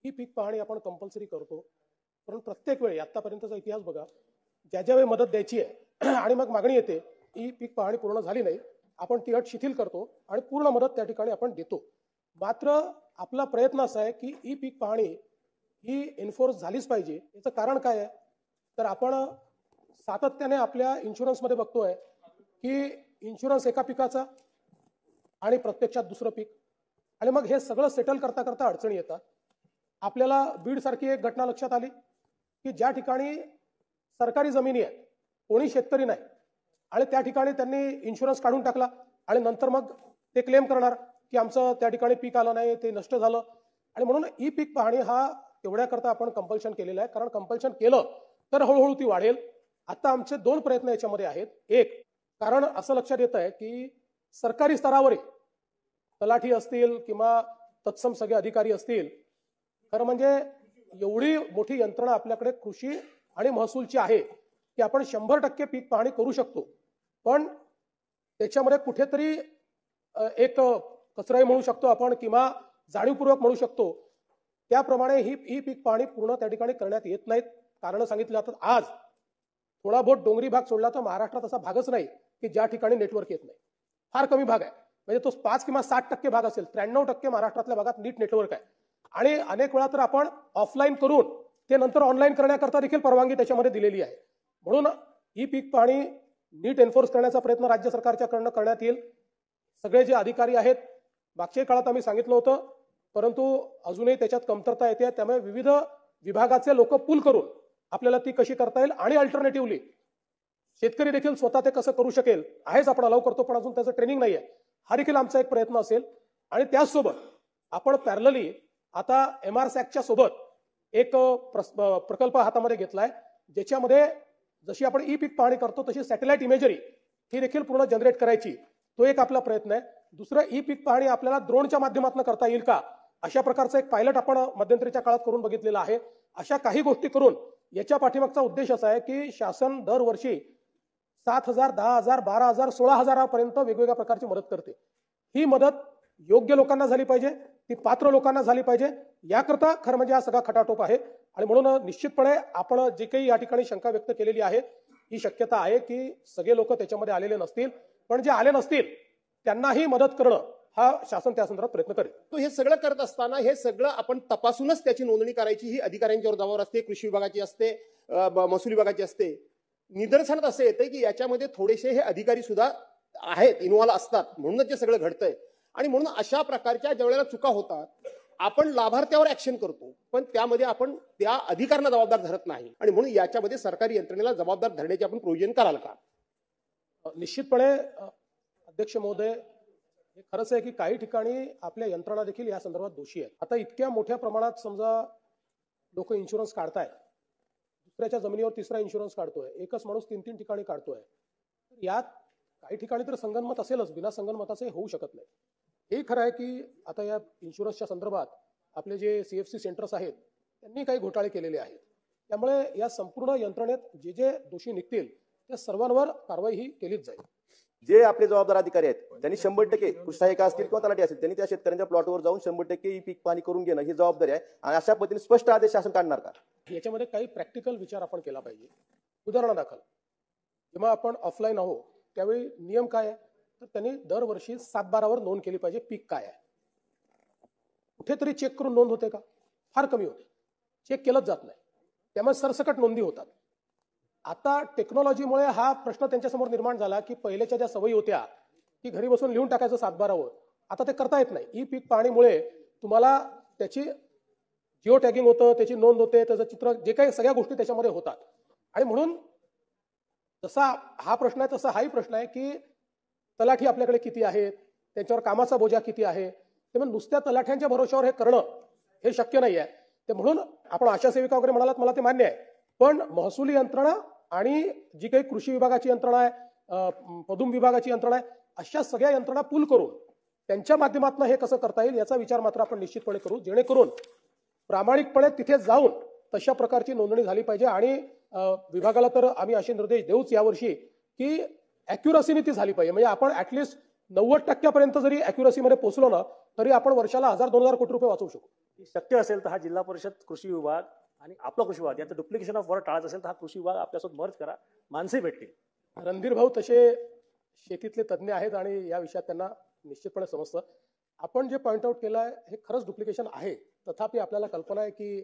ही पीक पाहणी आपण कंपल्सरी करतो, पण प्रत्येक वेळी आतापर्यंतचा इतिहास बघा, ज्या ज्या वेळी मदत द्यायची आहे आणि मग मागणी येते ही पीक पाहणी पूर्ण झाली नाही, आपण ती अट शिथिल करतो आणि पूर्ण मदत त्या ठिकाणी आपण देतो. मात्र आपला प्रयत्न असा आहे की ही पीक पाहणी ही एन्फोर्स झालीच पाहिजे. याचं कारण काय आहे, तर आपण सातत्याने आपल्या इन्शुरन्समध्ये बघतोय की इन्शुरन्स एका पिकाचा आणि प्रत्यक्षात दुसरं पीक, आणि मग हे सगळं सेटल करता करता अडचणी येतात. आपल्याला बीड सारखी एक घटना लक्षात आली की ज्या ठिकाणी सरकारी जमिनी आहे, कोणी शेतकरी नाही, आणि त्या ठिकाणी त्यांनी इन्शुरन्स काढून टाकला आणि नंतर मग ते क्लेम करणार की आमचं त्या ठिकाणी पीक आलं नाही, ते नष्ट झालं. आणि म्हणून ई पीक पाहणी हा तेवढ्याकरता आपण कंपल्शन केलेलं आहे, कारण कंपल्शन केलं तर हळूहळू ती वाढेल. आता आमचे दोन प्रयत्न याच्यामध्ये आहेत. एक, कारण असं लक्षात येत आहे की सरकारी स्तरावर तलाठी असतील किंवा तत्सम सगळे अधिकारी असतील, खरं म्हणजे एवढी मोठी यंत्रणा आपल्याकडे कृषी आणि महसूलची आहे की आपण 100% पीक पाहणी करू शकतो. पण त्याच्यामध्ये कुठेतरी एक कचराही म्हणू शकतो आपण किंवा जाणीवपूर्वक म्हणू शकतो, त्याप्रमाणे ही पीक पाहणी पूर्ण त्या ठिकाणी करण्यात येत नाहीत. कारण सांगितलं जातं, आज थोडा बहुत डोंगरी भाग सोडला तर महाराष्ट्रात असा भागच नाही की ज्या ठिकाणी नेटवर्क येत नाही. फार कमी भाग आहे, म्हणजे तो 5 किंवा 60% भाग असेल. 93% महाराष्ट्रातल्या भागात नीट नेटवर्क आहे. आणि अनेक वेळा तर आपण ऑफलाईन करून ते नंतर ऑनलाईन करण्याकरता देखील परवानगी त्याच्यामध्ये दिलेली आहे. म्हणून ही पीक पाहणी नीट एन्फोर्स करण्याचा प्रयत्न राज्य सरकारच्याकडनं करण्यात येईल. सगळे जे अधिकारी आहेत, मागच्या काळात आम्ही सांगितलं होतं, परंतु अजूनही त्याच्यात कमतरता येते. त्यामुळे विविध विभागाचे लोक पूल करून आपल्याला ती कशी करता येईल आणि अल्टरनेटिव्हली शेतकरी देखील स्वतः ते कसं करू शकेल. आहेच आपण अलाव करतो, पण अजून त्याचं ट्रेनिंग नाही आहे. हा देखील आमचा एक प्रयत्न असेल. आणि त्याचसोबत आपण पॅरलली आता MRSACच्या सोबत एक प्रकल्प हातामध्ये घेतलाय, ज्याच्यामध्ये जशी आपण ई पीक पाहणी करतो तशी सॅटेलाइट इमेजरी ही देखील पूर्ण जनरेट करायची. तो एक आपला प्रयत्न आहे. दुसरं, ई पीक पाहणी आपल्याला ड्रोनच्या माध्यमातून करता येईल का, अशा प्रकारचं एक पायलट आपण मध्यंतरीच्या काळात करून बघितलेलं आहे. अशा काही गोष्टी करून याच्या पाठीमागचा उद्देश असा आहे की शासन दरवर्षी 7,000, 10,000, 12,000, 16,000 पर्यंत वेगवेगळ्या प्रकारची मदत करते. ही मदत योग्य लोकांना झाली पाहिजे, ती पात्र लोकांना झाली पाहिजे, याकरता खरं म्हणजे हा सगळा खटाटोप आहे. आणि म्हणून निश्चितपणे आपण जे काही या ठिकाणी शंका व्यक्त केलेली आहे, ही शक्यता आहे की सगळे लोक त्याच्यामध्ये आलेले नसतील, पण जे आले नसतील त्यांनाही मदत करणं हा शासन त्या संदर्भात प्रयत्न करेल. तो हे सगळं करत असताना हे सगळं आपण तपासूनच त्याची नोंदणी करायची ही अधिकाऱ्यांच्यावर जबाबदारी असते. कृषी विभागाची असते, महसूल विभागाची असते. निदर्शनात असं येतंय की याच्यामध्ये थोडेसे हे अधिकारी सुद्धा आहेत, इन्व्हॉल्व असतात, म्हणूनच हे सगळं घडतंय. आणि म्हणून अशा प्रकारच्या ज्यावेळेला चुका होतात आपण लाभार्थ्यावर ऍक्शन करतो, पण त्यामध्ये आपण त्या अधिकाऱ्यांना जबाबदार धरत नाही. आणि म्हणून याच्यामध्ये सरकारी यंत्रणेला जबाबदार धरण्याचे आपण प्रोव्हिजन कराल का? निश्चितपणे अध्यक्ष महोदय, हे खरंच आहे की काही ठिकाणी आपल्या यंत्रणा देखील या संदर्भात दोषी आहेत. आता इतक्या मोठ्या प्रमाणात समजा लोक इन्शुरन्स काढतायत, दुसऱ्याच्या जमिनीवर तिसरा इन्शुरन्स काढतोय, एकच माणूस 3-3 ठिकाणी काढतोय. यात काही ठिकाणी तर संगनमत असेलच, बिना संगनमताचे होऊ शकत नाही. हे खरं आहे की आता या इन्शुरन्सच्या संदर्भात आपले जे CFC सेंटर्स आहेत त्यांनी काही घोटाळे केलेले आहेत. त्यामुळे या संपूर्ण यंत्रणेत जे जे दोषी निघतील त्या सर्वांवर कारवाई ही केलीच जाईल. जे आपले जबाबदार अधिकारी आहेत त्यांनी 100% कृषी सहाय्यक असतील किंवा तलाठी असतील, त्यांनी त्या शेतकऱ्यांच्या प्लॉटवर जाऊन 100% ही पीक पाणी करून घेणं ही जबाबदारी आहे. आणि अशा पद्धतीने स्पष्ट आदेश शासन काढणार का? याच्यामध्ये काही प्रॅक्टिकल विचार आपण केला पाहिजे. उदाहरणादाखल जेव्हा आपण ऑफलाईन आहोत त्यावेळी नियम काय आहे, तर त्यांनी दरवर्षी 7/12 नोंद केली पाहिजे पीक काय आहे. कुठेतरी चेक करून नोंद होते का? फार कमी होते. चेक केलंच जात नाही, त्यामुळे सरसकट नोंदी होतात. आता टेक्नॉलॉजीमुळे हा प्रश्न त्यांच्यासमोर निर्माण झाला की पहिल्याच्या ज्या सवयी होत्या की घरी बसून लिहून टाकायचं 7/12, आता ते करता येत नाही. ई पीक पाहणीमुळे तुम्हाला त्याची जिओ टॅगिंग होतं, त्याची नोंद होते, त्याचं चित्र, जे काही सगळ्या गोष्टी त्याच्यामध्ये होतात. आणि म्हणून जसा हा प्रश्न आहे तसा हाही प्रश्न आहे की तलाठी आपल्याकडे किती आहेत, त्यांच्यावर कामाचा बोजा किती आहे. त्यामुळे नुसत्या तलाठ्यांच्या भरोश्यावर हे करणं हे शक्य नाही आहे. ते म्हणून आपण आशा सेविका वगैरे म्हणालात, मला ते मान्य आहे, पण महसुली यंत्रणा आणि जी काही कृषी विभागाची यंत्रणा आहे, पदुम विभागाची यंत्रणा आहे, अशा सगळ्या यंत्रणा पूल करून त्यांच्या माध्यमातून हे कसं करता येईल याचा विचार मात्र आपण निश्चितपणे करू, जेणेकरून प्रामाणिकपणे तिथे जाऊन तशा प्रकारची नोंदणी झाली पाहिजे. आणि विभागाला तर आम्ही असे निर्देश देऊच यावर्षी की ॲक्युरसीने ती झाली पाहिजे. म्हणजे आपण ऍटलिस्ट 90% जरी ॲक्युरसीमध्ये पोहोचलो ना तरी आपण वर्षाला 1000-2000 कोटी रुपये वाचवू शकू. शक्य असेल तर हा जिल्हा परिषद कृषी विभाग आणि आपला कृषी विभाग याचं डुप्लिकेशन ऑफ वर्क टाळायचं असेल तर हा कृषी विभाग आपल्यासोबत मर्ज करा, माणसे भेटतील. रणधीर भाऊ तसे शेतीतले तज्ज्ञ आहेत आणि या विषयात त्यांना निश्चितपणे समजतं. आपण जे पॉईंट आउट केलं आहे हे खरंच डुप्लिकेशन आहे. तथापि आपल्याला कल्पना आहे की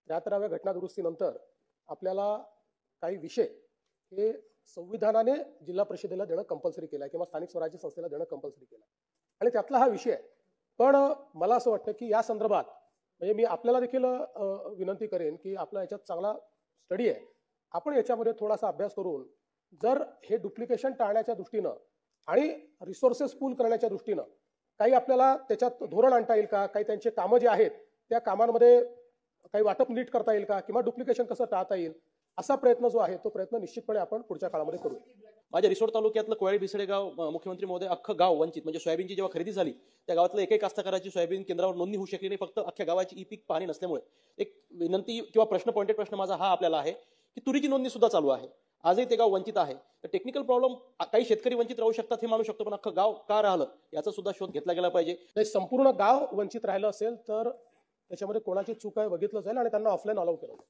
73व्या घटना दुरुस्तीनंतर आपल्याला काही विषय हे संविधानाने जिल्हा परिषदेला देणं कंपल्सरी केलं आहे किंवा स्थानिक स्वराज्य संस्थेला देणं कंपल्सरी केलं आहे आणि त्यातला हा विषय आहे. पण मला असं वाटतं की या संदर्भात म्हणजे मी आपल्याला देखील विनंती करेन की आपला याच्यात चांगला स्टडी आहे. आपण याच्यामध्ये थोडासा अभ्यास करून जर हे डुप्लिकेशन टाळण्याच्या दृष्टीनं आणि रिसोर्सेस पूल करण्याच्या दृष्टीनं काही आपल्याला त्याच्यात धोरण आणता येईल का, काही त्यांचे कामं जे आहेत त्या कामांमध्ये काही वाटप नीट करता येईल का किंवा डुप्लिकेशन कसं टाळता येईल असा प्रयत्न जो आहे तो प्रयत्न निश्चितपणे आपण पुढच्या काळामध्ये करू. माझ्या रिसोड तालुक्यातलं कोळी भिसडे गाव मुख्यमंत्री महोदय अख्खं गाव वंचित म्हणजे सोयाबीनची जेव्हा खरेदी झाली त्या गावातलं एकही कास्तकाराची सोयाबीन केंद्रावर नोंदणी होऊ शकली नाही फक्त अख्ख्या गावाची ई पीक पाहणी नसल्यामुळे. एक विनंती किंवा पॉइंटेड प्रश्न माझा हा आपल्याला आहे की तुरीची नोंदणी सुद्धा चालू आहे, आजही ते गाव वंचित आहे. तर टेक्निकल प्रॉब्लेम काही शेतकरी वंचित राहू शकतात हे मानू शकतो, पण अख्खं गाव का राहिलं याचा सुद्धा शोध घेतला गेला पाहिजे. संपूर्ण गाव वंचित राहिलं असेल तर त्याच्यामध्ये कोणाची चूक आहे बघितलं जाईल आणि त्यांना ऑफलाईन अलाउ केलं जाईल.